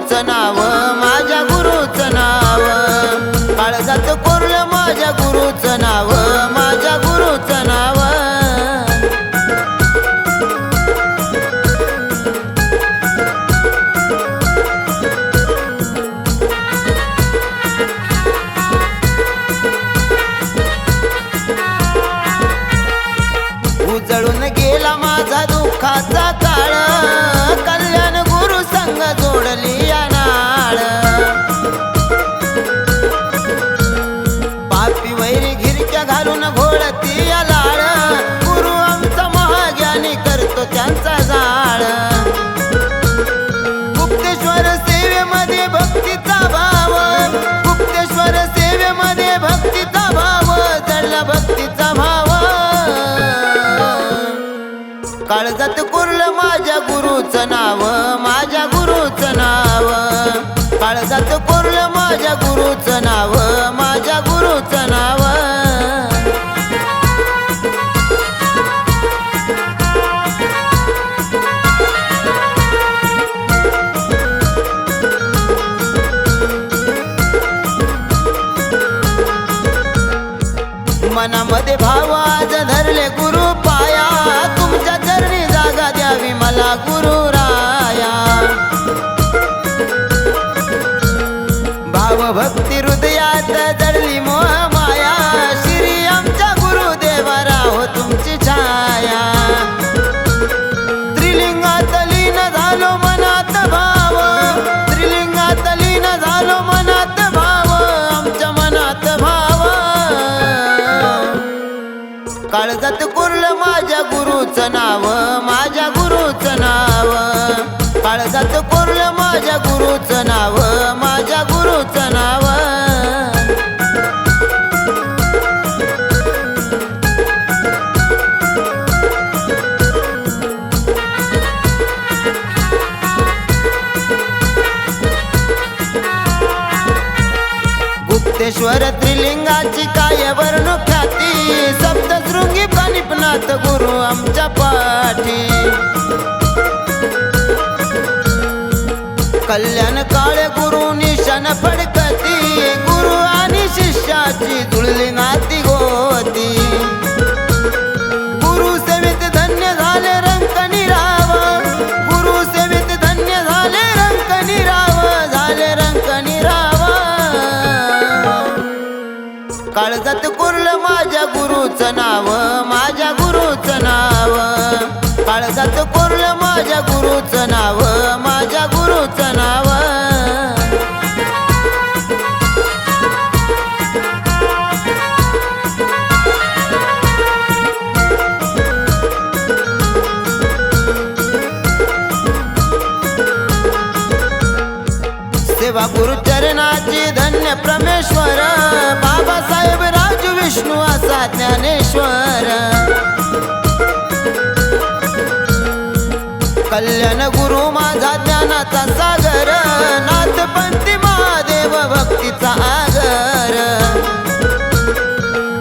गुरुचं नाव, माझ्या गुरुचं नाव, काळजात कोरलं माझ्या गुरुचं नाव, माझ्या गुरुचं नाव. उजळून गेला माझा दुःखाचा काळ, कल्याण गुरु संग जोडली या नाळ. पापी वैरी घिरक्या घालून घोळती या लाळ, गुरु आमचा महाज्ञानी करतो त्यांचा जाळ. गुप्तेश्वर सेवेमध्ये भक्तीचा भाव, गुप्तेश्वर सेवेमध्ये भक्तीचा भाव, जडला भक्तीचा भाव. काळजात कोरलं माझ्या गुरुचं नाव, माझ्या गुरुचं नाव, काळजात कोरलं माझ्या गुरुचं नाव, माझ्या गुरुचं नाव. मनामध्ये भाव आज धरले गुरु पाया, तुमच्या चरणी जागा द्यावी मला गुरु राया. भाव भक्ती हृदयात जडली मोह माया, श्री आमच्या गुरुदेवा राहो तुमची छाया. त्रिलिंगात लीन झालो मनात भाव, त्रिलिंगात लीन झालो मनात भाव, आमच्या मनात भाव. काळजात कोरलं माझ्या गुरुचं नाव, माझ्या गुरुचं नाव, काळजात कोरलं माझ्या गुरुचं नाव, माझ्या गुरुचं नाव. गुप्तेश्वर त्रिलिंगाची काय वर्णू ख्याती, सप्तशृंगी पानिपनाथ गुरु आमच्या पाठी. कल्याण काळे गुरु निशान फडकती, गुरु आणि शिष्याची जुळली नाती गोती. गुरु सेवेत धन्य झाले रंक निराव, गुरु सेवेत धन्य झाले रंक निराव, झाले रंक निराव. काळजात कोरलं माझ्या गुरुचं नाव, माझ्या गुरुचं नाव, काळजात कोरलं माझ्या गुरुचं नाव, माझ्या गुरुचं नाव. सेवा गुरुचरणाची धन्य परमेश्वर, बाबासाहेब राजू विष्णू असा ज्ञानेश्वर. कल्याण गुरु माझा ज्ञानाचा सागर, नाथपंथी महादेव भक्तीचा आगर.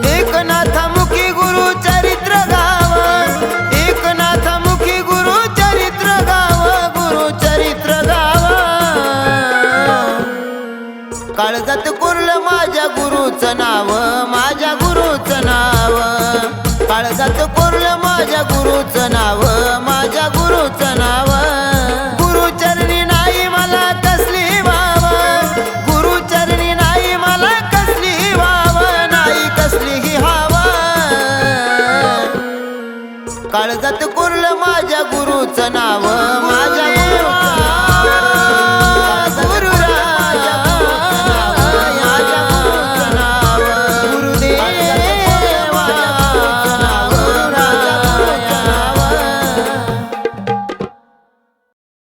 एकनाथमुखी गुरु चरित्र गाव, एकनाथमुखी गुरु चरित्र गाव, गुरु चरित्र गाव. काळजात कोरलं माझ्या गुरुचं नाव, माझ्या गुरुचं नाव, काळजात कोरलं माझ्या गुरुचं नाव, माझ्या गुरुचं नाव. गुरुचरणी नाही मला कसली वाव, गुरुचरणी नाही मला कसली वाव, नाही कसलीही हवा. काळजात कोरलं माझ्या गुरुचं नाव,